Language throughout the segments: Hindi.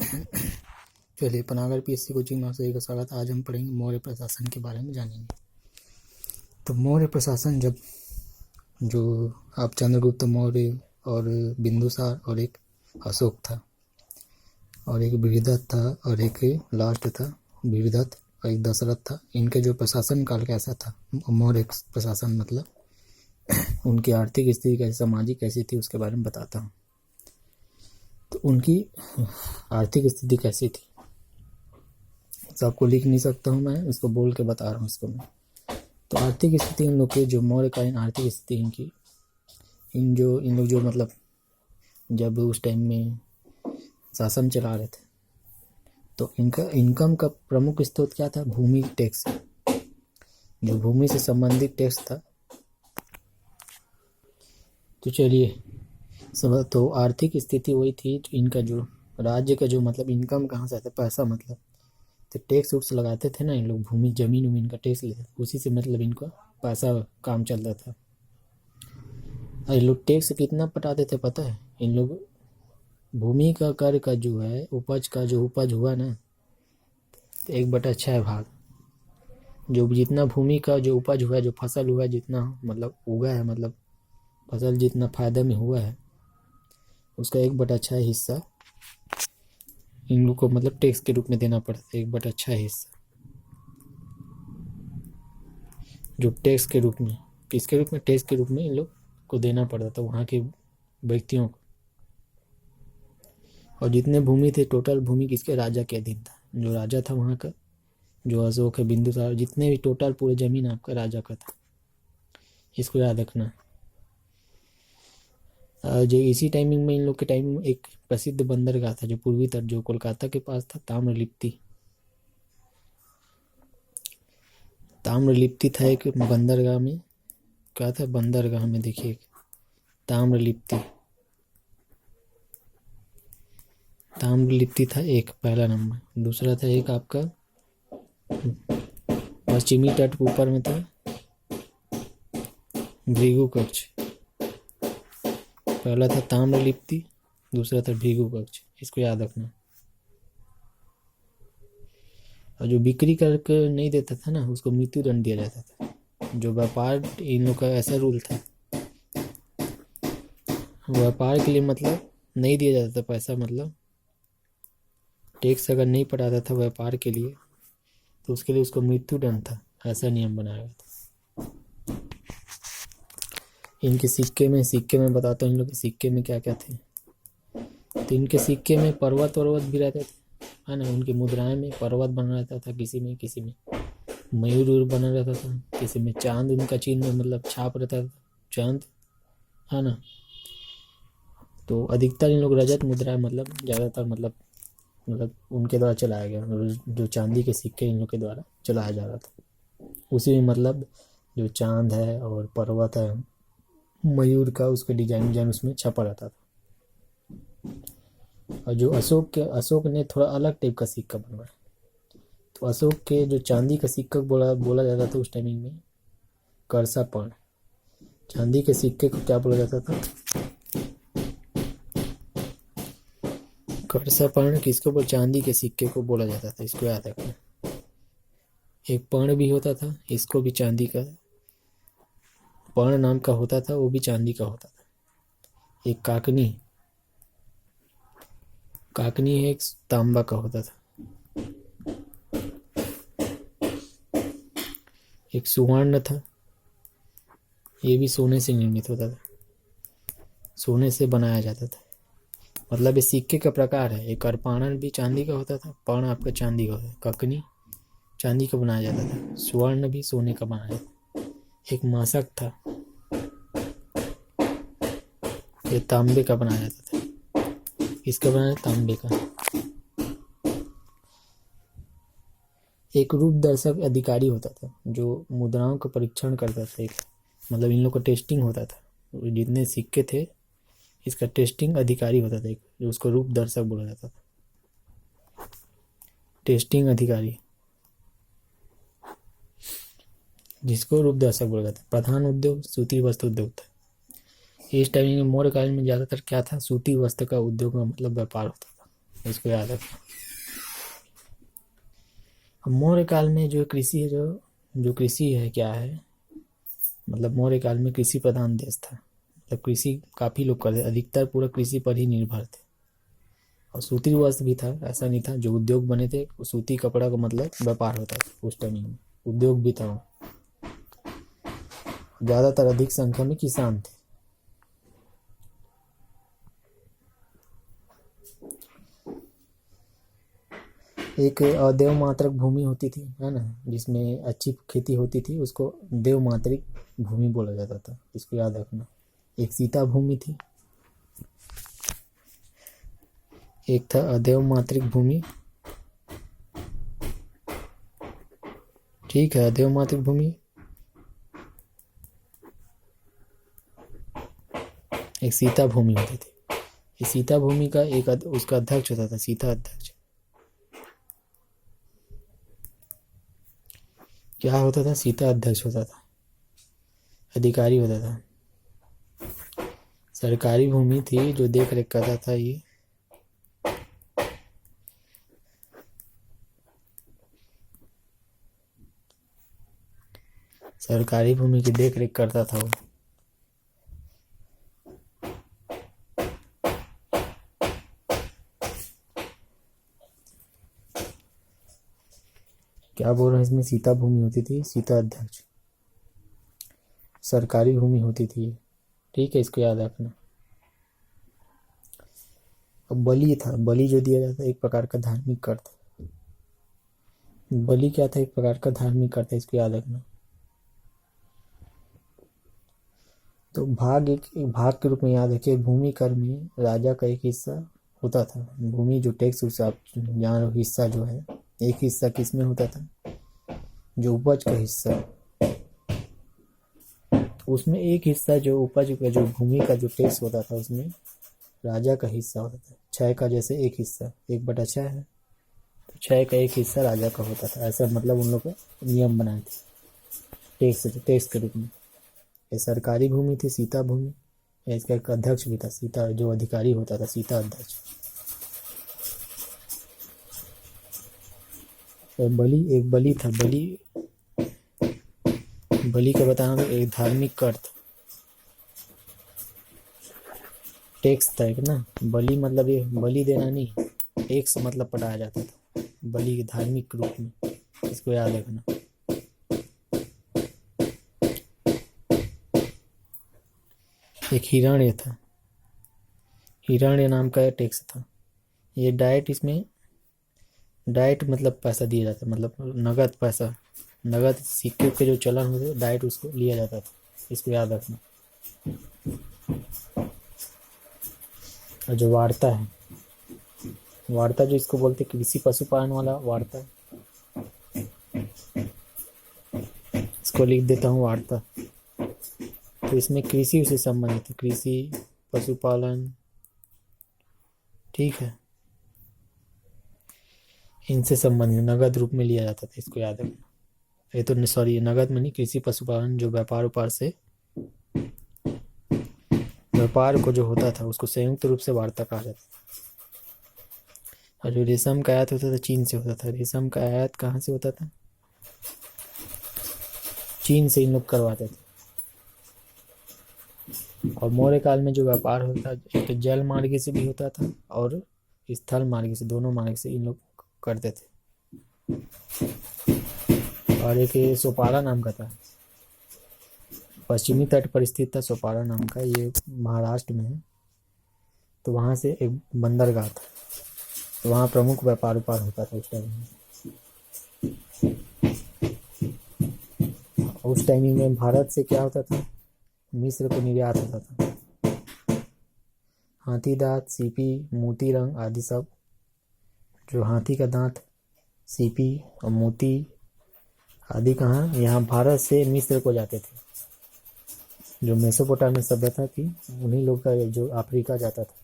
चलिए, पनागर पीएससी कोचिंग में आप सभी का स्वागत। आज हम पढ़ेंगे मौर्य प्रशासन के बारे में जानेंगे। तो मौर्य प्रशासन जब जो आप चंद्रगुप्त मौर्य और बिंदुसार और एक अशोक था और एक बृहदत्त था और एक लास्ट था बृहदत्त और एक दशरथ था। इनके जो प्रशासन काल कैसा था, मौर्य प्रशासन मतलब उनकी आर्थिक स्थिति कैसी, सामाजिक कैसी थी, उसके बारे में बताता हूँ। तो उनकी आर्थिक स्थिति कैसी थी सबको लिख नहीं सकता हूँ, मैं इसको बोल के बता रहा हूँ इसको मैं। तो आर्थिक स्थिति इन लोग के जो मौर्यकालीन आर्थिक स्थिति इनकी इन लोग जो मतलब जब उस टाइम में शासन चला रहे थे तो इनका इनकम का प्रमुख स्रोत क्या था? भूमि टैक्स, जो भूमि से संबंधित टैक्स था। तो चलिए सब, तो आर्थिक स्थिति वही थी इनका, जो राज्य का जो मतलब इनकम कहाँ से आता, पैसा मतलब, तो टैक्स उक्स लगाते थे ना इन लोग, भूमि जमीन उमीन का टैक्स लेते थे, उसी से मतलब इनका पैसा काम चलता था। और ये लोग टैक्स कितना पटाते थे पता है? इन लोग भूमि का कर का जो है उपज का जो उपज हुआ ना, तो 1/6 भाग, जो जितना भूमि का जो उपज हुआ, जो फसल हुआ, जितना मतलब उगा है, मतलब फसल जितना फायदा में हुआ है, उसका 1/6 हिस्सा इन लोग को मतलब टैक्स के रूप में देना पड़ता है। 1/6 हिस्सा जो टैक्स के रूप में, किसके रूप में? टैक्स के रूप में इन लोग को देना पड़ता था वहाँ के व्यक्तियों को। और जितने भूमि थे, टोटल भूमि किसके? राजा के अधीन था। जो राजा था वहाँ का, जो अशोक है, बिंदुसार, जितने भी टोटल पूरे जमीन आपका राजा का था, इसको याद रखना। जो इसी टाइमिंग में इन लोग के टाइम में एक प्रसिद्ध बंदरगाह था जो पूर्वी तट, जो कोलकाता के पास था, ताम्रलिप्ति था एक बंदरगाह में। क्या था बंदरगाह में? देखिए, ताम्रलिप्ति था एक, पहला नंबर। दूसरा था एक आपका पश्चिमी तट ऊपर में था भृगु कक्ष। पहला था ताम्रलिप्ति, दूसरा था भृगु कक्ष, इसको याद रखना। और जो बिक्री करके नहीं देता था ना, उसको मृत्यु दंड दिया जाता था। जो व्यापार, इन लोग का ऐसा रूल था, व्यापार के लिए मतलब नहीं दिया जाता था पैसा, मतलब टैक्स अगर नहीं पटाता था व्यापार के लिए तो उसके लिए उसको मृत्यु दंड था, ऐसा नियम बनाया गया था। इनके सिक्के में बताता हूँ इन लोग के सिक्के में क्या क्या थे। तो इनके सिक्के में पर्वत भी रहते थे, है ना। उनकी मुद्राएं में पर्वत बना रहता था, किसी में मयूर बना रहता था, किसी में चांद उनका चिन्ह मतलब छाप रहता था, चांद, है ना। तो अधिकतर इन लोग रजत मुद्राएं मतलब ज़्यादातर मतलब उनके द्वारा चलाया गया, जो चांदी के सिक्के इन लोग के द्वारा चलाया जा रहा था। उसी में मतलब जो चांद है और पर्वत है, मयूर का उसका डिजाइन उसमें छपा रहता था। और जो अशोक ने थोड़ा अलग टाइप का सिक्का बनवाया। तो अशोक के जो चांदी का सिक्का बोला जाता था उस टाइमिंग में करसापर्ण। चांदी के सिक्के को क्या बोला जाता था? करसापर्ण। किसको बोल? चांदी के सिक्के को बोला जाता था, इसको याद रखना। एक पर्ण भी होता था, इसको भी चांदी का, पर्ण नाम का होता था, वो भी चांदी का होता था। एक काकनी है, एक तांबा का होता था। एक सुवर्ण था, ये भी सोने से निर्मित होता था, सोने से बनाया जाता था। मतलब ये सिक्के का प्रकार है। एक अर्पाणन भी चांदी का होता था, पर्ण आपका चांदी का होता था, ककनी चांदी का बनाया जाता था, स्वर्ण भी सोने का बनाया जाता था। एक मासक था, ये तांबे का बनाया जाता था। इसका बनाया तांबे का। एक रूप दर्शक अधिकारी होता था जो मुद्राओं का परीक्षण करता था। एक मतलब इन लोग का टेस्टिंग होता था, जितने सिक्के थे इसका टेस्टिंग अधिकारी होता था एक, जो उसको रूप दर्शक बोला जाता था। टेस्टिंग अधिकारी जिसको रूप दर्शक बोला जाता है। प्रधान उद्योग सूती वस्त्र उद्योग था। इस टाइम में मौर्य काल में ज़्यादातर क्या था? सूती वस्त्र का उद्योग का मतलब व्यापार होता था। इसको याद रखना। अब मौर्य काल में जो कृषि है, जो कृषि है क्या है, मतलब मौर्य काल में कृषि प्रधान देश था। मतलब कृषि काफ़ी लोग करते, अधिकतर पूरा कृषि पर ही निर्भर थे। और सूती वस्त्र भी था, ऐसा नहीं था। जो उद्योग बने थे, सूती कपड़ा का मतलब व्यापार होता था उस टाइम में, उद्योग भी था। ज़्यादातर अधिक संख्या में किसान थे। एक देवमात्रक भूमि होती थी, है ना, जिसमें अच्छी खेती होती थी, उसको देवमात्रिक भूमि बोला जाता था। इसको याद रखना। एक सीता भूमि थी, एक था अदेवमात्रिक भूमि। ठीक है, अदेवमात्रिक भूमि। एक सीता भूमि होती थी। इस सीता भूमि का एक उसका अध्यक्ष होता था, सीता अध्यक्ष। क्या होता था? सीता अध्यक्ष होता था, अधिकारी होता था। सरकारी भूमि थी जो देख रेख करता था। ये सरकारी भूमि की देख रेख करता था वो। क्या बोल रहे हैं इसमें? सीता भूमि होती थी, सीता अध्यक्ष। सरकारी भूमि होती थी, ठीक है, इसको याद रखना। अब बलि था, बलि जो दिया जाता है एक प्रकार का धार्मिक कर था। बलि क्या था? एक प्रकार का धार्मिक कर था, इसको याद रखना। तो भाग एक भाग के रूप में याद रखिए। भूमि कर में राजा का एक हिस्सा होता था। भूमि जो टैक्स, उससे आप जान रहे, हिस्सा जो है, एक हिस्सा किस में होता था? जो उपज का हिस्सा, उसमें एक हिस्सा जो उपज का, जो भूमि का जो टैक्स होता था, उसमें राजा का हिस्सा होता था। 6 का जैसे एक हिस्सा, 1/6 है, तो 6 का एक हिस्सा राजा का होता था। ऐसा मतलब उन लोग का नियम बनाए थे टैक्स के रूप में। ये सरकारी भूमि थी, सीता भूमि। इसका एक अध्यक्ष भी था, सीता जो अधिकारी होता था, सीता अध्यक्ष। और एक बलि था। बलि का बताना, एक धार्मिक कर था, टैक्स था एक ना। बलि मतलब ये बलि देना नहीं, टैक्स मतलब पटाया जाता था बलि के धार्मिक रूप में। इसको याद रखना। एक हिरण्य था, हिरण्य नाम का टैक्स था। ये डाइट, इसमें डाइट मतलब पैसा दिया जाता, मतलब नगद पैसा, नगद सिक्के के जो चलन होते, डाइट उसको लिया जाता था। इसको याद रखना। और जो वार्ता है, वार्ता जो इसको बोलते कृषि पशुपालन वाला वार्ता, इसको लिख देता हूँ वार्ता। तो इसमें कृषि से संबंधित, कृषि पशुपालन, ठीक है, इनसे संबंधित नगद रूप में लिया जाता था। इसको याद रखना। ये तो सॉरी, नगद में नहीं, कृषि पशुपालन जो व्यापार से व्यापार को जो होता था, उसको संयुक्त रूप से वार्ता कहा जाता था। और जो रेशम का आयात होता था, चीन से होता था। रेशम का आयात कहाँ से होता था? चीन से इन लोग करवाते थे। और मौर्य काल में जो व्यापार होता था, एक तो जल मार्ग से भी होता था और स्थल मार्ग से, दोनों मार्ग से इन लोग करते थे। और एक सोपारा नाम का था, पश्चिमी तट पर स्थित था सोपारा नाम का, ये महाराष्ट्र में है। तो वहाँ से एक बंदरगाह था, तो वहाँ प्रमुख व्यापार होता था उस टाइम में। उस टाइमिंग में भारत से क्या होता था? मिस्र को निर्यात होता था। हाथी दांत, सीपी, मोती रंग आदि सब, जो हाथी का दांत, सीपी और मोती आदि कहाँ? यहाँ भारत से मिस्र को जाते थे। जो मेसोपोटामिया सभ्यता थी, उन्हीं लोग का जो अफ्रीका जाता था,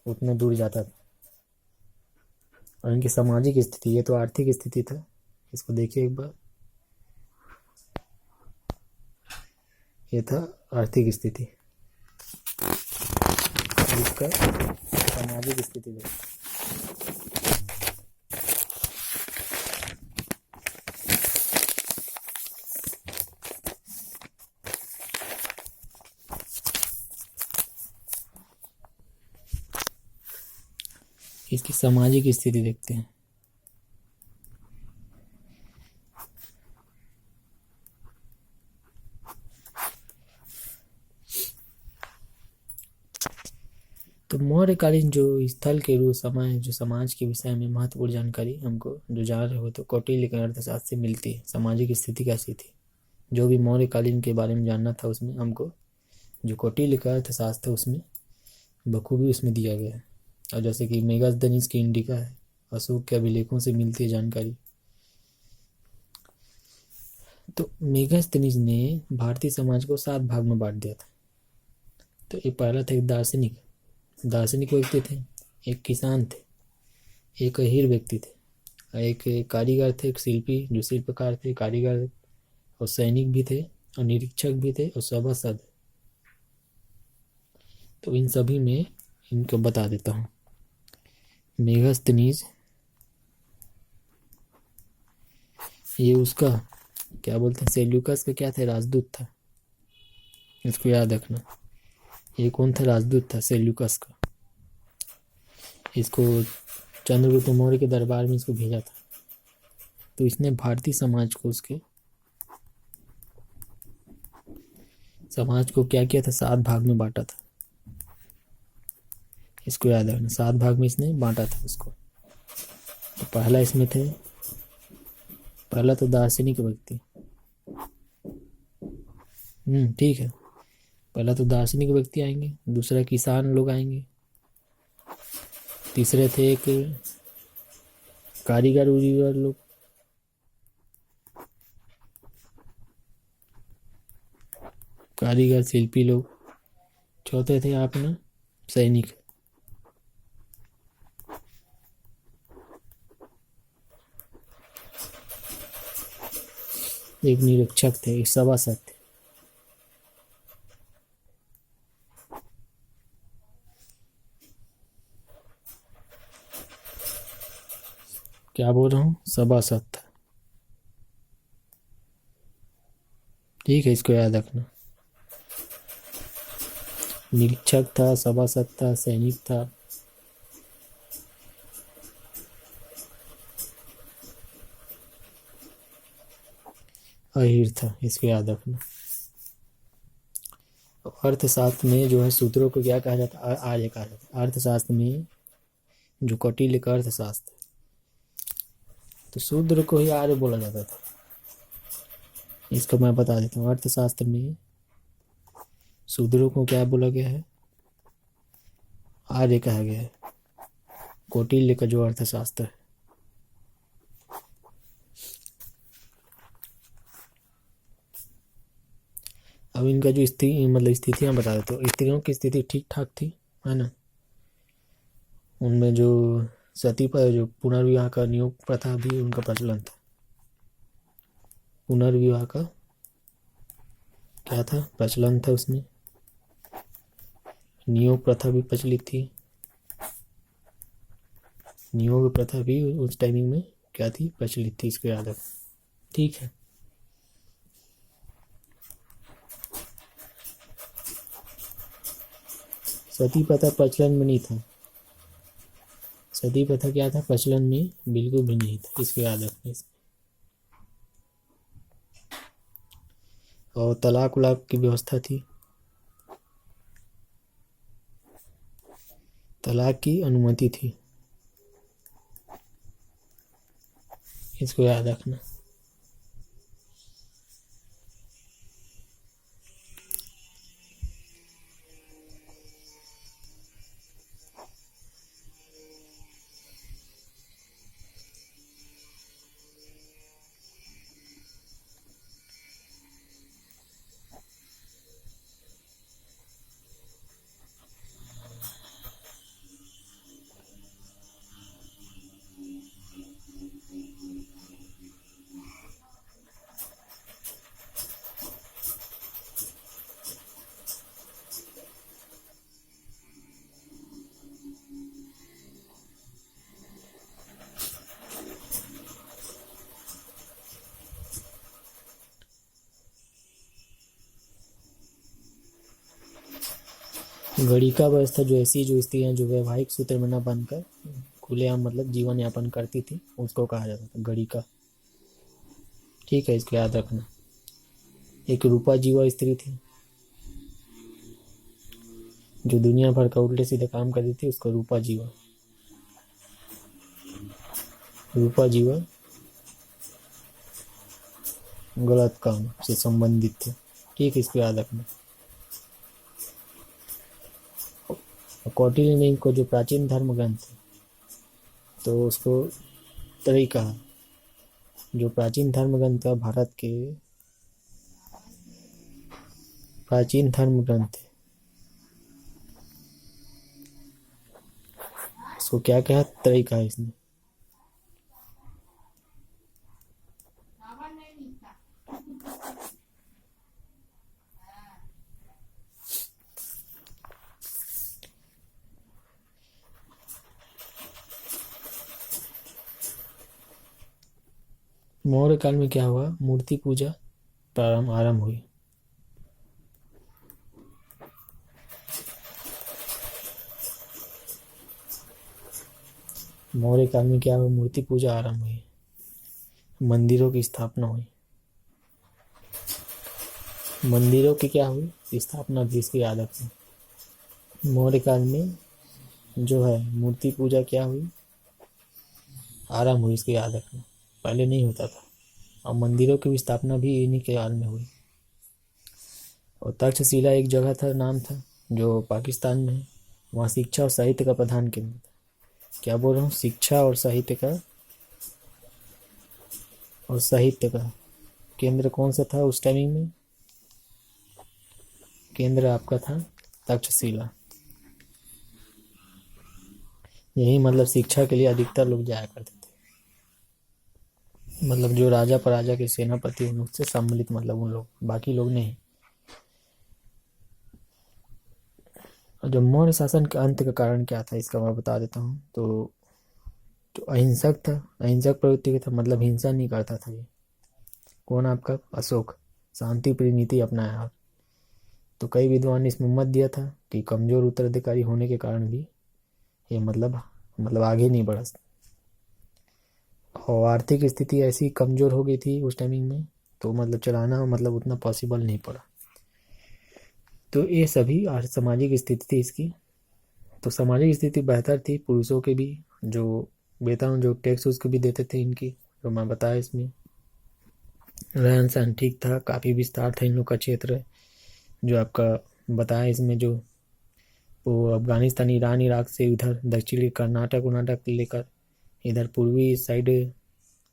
उतने दूर जाता था। और इनकी सामाजिक स्थिति, ये तो आर्थिक स्थिति था, इसको देखिए एक बार। ये था आर्थिक स्थिति, इसका सामाजिक स्थिति देखिए। इसकी सामाजिक स्थिति देखते हैं। तो मौर्यकालीन जो स्थल के रूप समय जो समाज के विषय में महत्वपूर्ण जानकारी हमको जो जान रहे हो तो कौटिल्य के अर्थशास्त्र से मिलती है। सामाजिक स्थिति कैसी थी, जो भी मौर्यकालीन के बारे में जानना था उसमें हमको जो कौटिल्य का अर्थशास्त्र है उसमें बखूबी उसमें दिया गया है। और जैसे कि मेगास्थनीज की इंडिका है, अशोक के अभिलेखों से मिलती है जानकारी। तो मेगास्थनीज ने भारतीय समाज को 7 भाग में बांट दिया था। तो एक पहला था एक दार्शनिक व्यक्ति थे, एक किसान थे, एक अहीर व्यक्ति थे, एक कारीगर थे, एक शिल्पी जो शिल्पकार थे, कारीगर और सैनिक भी थे और निरीक्षक भी थे और सभासद। तो इन सभी में इनको बता देता हूँ। मेगास्थनीज ये उसका क्या बोलते हैं, सेल्यूकस का क्या था, राजदूत था। इसको याद रखना। ये कौन था, राजदूत था सेल्यूकस का। इसको चंद्रगुप्त मौर्य के दरबार में इसको भेजा था। तो इसने भारतीय समाज को क्या किया था, 7 भाग में बांटा था। इसको याद रखना, 7 भाग में इसने बांटा था उसको। तो पहला तो दार्शनिक व्यक्ति, ठीक है। पहला तो दार्शनिक व्यक्ति आएंगे, दूसरा किसान लोग आएंगे, तीसरे थे एक कारीगर उरीगर लोग, कारीगर शिल्पी लोग, चौथे थे अपना सैनिक, एक निरीक्षक थे, एक सभासद थे। क्या बोल रहा हूँ, सभासद था, ठीक है। इसको याद रखना, निरीक्षक था, सभासद था, सैनिक था, अहीर था। इसको याद रखना। अर्थशास्त्र में जो है सूत्रों को क्या कहा जाता है, आर्य कहा जाता है। अर्थशास्त्र में जो कौटिल्य का अर्थशास्त्र, तो शूद्र को ही आर्य बोला जाता था। इसको मैं बता देता हूँ। अर्थशास्त्र में शूद्रों को क्या बोला गया है, आर्य कहा गया है। कौटिल्य का जो अर्थशास्त्र है, अब इनका जो स्थितियाँ बता देते हो। स्त्रियों की स्थिति ठीक ठाक थी, है ना। उनमें जो सती पर जो पुनर्विवाह का नियोग प्रथा भी उनका प्रचलन था। पुनर्विवाह का क्या था, प्रचलन था उसमें। नियोग प्रथा भी प्रचलित थी। नियोग प्रथा भी उस टाइमिंग में क्या थी, प्रचलित थी। इसको याद रखना, ठीक है। सती प्रथा प्रचलन में नहीं था। सती प्रथा क्या था, प्रचलन में बिल्कुल भी नहीं था। इसको याद रखना। और तलाक उलाक की व्यवस्था थी, तलाक की अनुमति थी। इसको याद रखना। गणिका व्यवस्था जो ऐसी जो स्त्रियां जो वैवाहिक सूत्र में न बनकर खुलेआम मतलब जीवन यापन करती थी, उसको कहा जाता था गणिका। ठीक है, इसको याद रखना। एक रूपा जीवा स्त्री थी जो दुनिया भर का उल्टे सीधे काम करती थी, उसको रूपा जीवा गलत काम से संबंधित थे। ठीक है, इसको याद रखना। कौटिल्य ने इनको जो प्राचीन धर्म ग्रंथ थे तो उसको त्रयी कहा। जो प्राचीन धर्म ग्रंथ था, भारत के प्राचीन धर्म ग्रंथ थे, इसको क्या कहा? त्रयी कहा इसने। मौर्य काल में क्या हुआ? मूर्ति पूजा आरंभ हुई। मौर्य काल में क्या हुआ? मूर्ति पूजा आरंभ हुई, मंदिरों की स्थापना हुई। मंदिरों की क्या हुई? स्थापना भी, इसकी याद रखना। मौर्य काल में जो है मूर्ति पूजा क्या हुई? आरंभ हुई, इसकी याद रखना। पहले नहीं होता था। और मंदिरों की स्थापना भी इन्हीं के काल में हुई। और तक्षशिला एक जगह था, नाम था, जो पाकिस्तान में है। वहाँ शिक्षा और साहित्य का प्रधान केंद्र था। क्या बोल रहा हूँ? शिक्षा और साहित्य का केंद्र कौन सा था उस टाइमिंग में? केंद्र आपका था तक्षशिला। यही मतलब शिक्षा के लिए अधिकतर लोग जाया करते थे। मतलब जो राजा प्रजा के सेनापति उन लोग से सम्मिलित, मतलब उन लोग, बाकी लोग नहीं। और जो मौर्य शासन के अंत का कारण क्या था, इसका मैं बता देता हूँ। तो जो अहिंसक था, अहिंसक प्रवृत्ति का था, मतलब हिंसा नहीं करता था ये। कौन? आपका अशोक। शांति प्रिय नीति अपनाया। तो कई विद्वान ने इसमें मत दिया था कि कमजोर उत्तराधिकारी होने के कारण भी ये मतलब आगे नहीं बढ़ा। और आर्थिक स्थिति ऐसी कमजोर हो गई थी उस टाइमिंग में, तो मतलब चलाना मतलब उतना पॉसिबल नहीं पड़ा। तो ये सभी सामाजिक स्थिति थी इसकी। तो सामाजिक स्थिति बेहतर थी, पुरुषों के भी जो वेतन जो टैक्स उसको भी देते थे इनकी, जो मैं बताया इसमें। रहन सहन ठीक था, काफ़ी विस्तार था इन लोग का क्षेत्र, जो आपका बताया इसमें। जो वो अफगानिस्तान, ईरान, इराक से इधर दक्षिणी कर्नाटक लेकर इधर पूर्वी साइड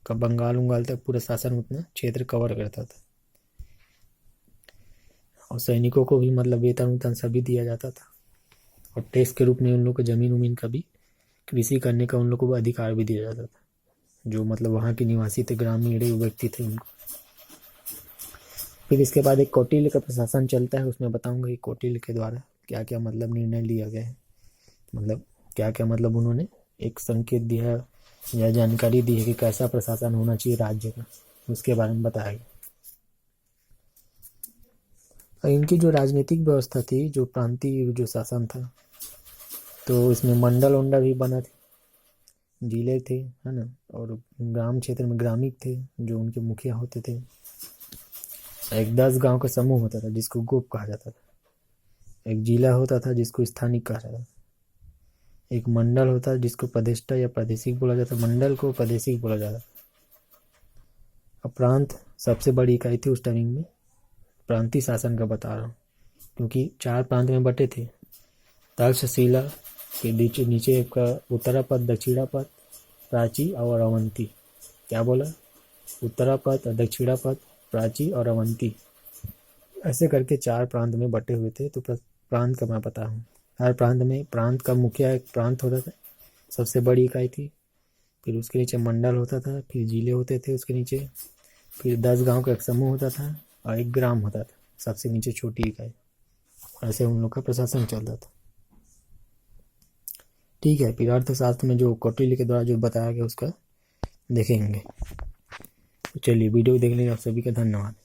का बंगाल उंगाल तक पूरा शासन उतना क्षेत्र कवर करता था। और सैनिकों को भी मतलब वेतन सभी दिया जाता था। और टैक्स के रूप में उन लोग को जमीन उमीन का भी, कृषि करने का उन लोग को अधिकार भी दिया जाता था, जो मतलब वहाँ के निवासी थे, ग्रामीण व्यक्ति थे उनको। फिर इसके बाद एक कौटिल्य का प्रशासन चलता है, उसमें बताऊंगा कि कौटिल्य के द्वारा क्या क्या मतलब निर्णय लिया गया है, मतलब क्या क्या मतलब उन्होंने एक संकेत दिया या जानकारी दी है कि कैसा प्रशासन होना चाहिए राज्य का, उसके बारे में बताया गया। और इनकी जो राजनीतिक व्यवस्था थी, जो प्रांतीय जो शासन था, तो इसमें मंडल उंडल भी बना थे, जिले थे, है ना। और ग्राम क्षेत्र में ग्रामीण थे जो उनके मुखिया होते थे। एक 10 गांव का समूह होता था जिसको गोप कहा जाता था। एक जिला होता था जिसको स्थानिक कहा जाता था। एक मंडल होता है जिसको प्रदेष्टा या प्रादेशिक बोला जाता है, मंडल को प्रादेशिक बोला जाता है। और प्रांत सबसे बड़ी इकाई थी उस टाइमिंग में, प्रांतीय शासन का बता रहा हूँ, क्योंकि 4 प्रांत में बटे थे। तक्षशिला के नीचे का उत्तरापद, दक्षिणापद, प्राची और अवंती। क्या बोला? उत्तरापद, दक्षिणापद, प्राची और अवंती, ऐसे करके 4 प्रांत में बटे हुए थे। तो प्रांत का मैं पता हूँ। हर प्रांत में प्रांत का मुखिया एक प्रांत होता था, सबसे बड़ी इकाई थी। फिर उसके नीचे मंडल होता था, फिर जिले होते थे उसके नीचे, फिर 10 गांव का एक समूह होता था और एक ग्राम होता था, सबसे नीचे छोटी इकाई। ऐसे उन लोग का प्रशासन चलता था। ठीक है, फिर अर्थशास्त्र में जो कौटिल्य के द्वारा जो बताया गया उसका देखेंगे। तो चलिए, वीडियो देखने का आप सभी का धन्यवाद।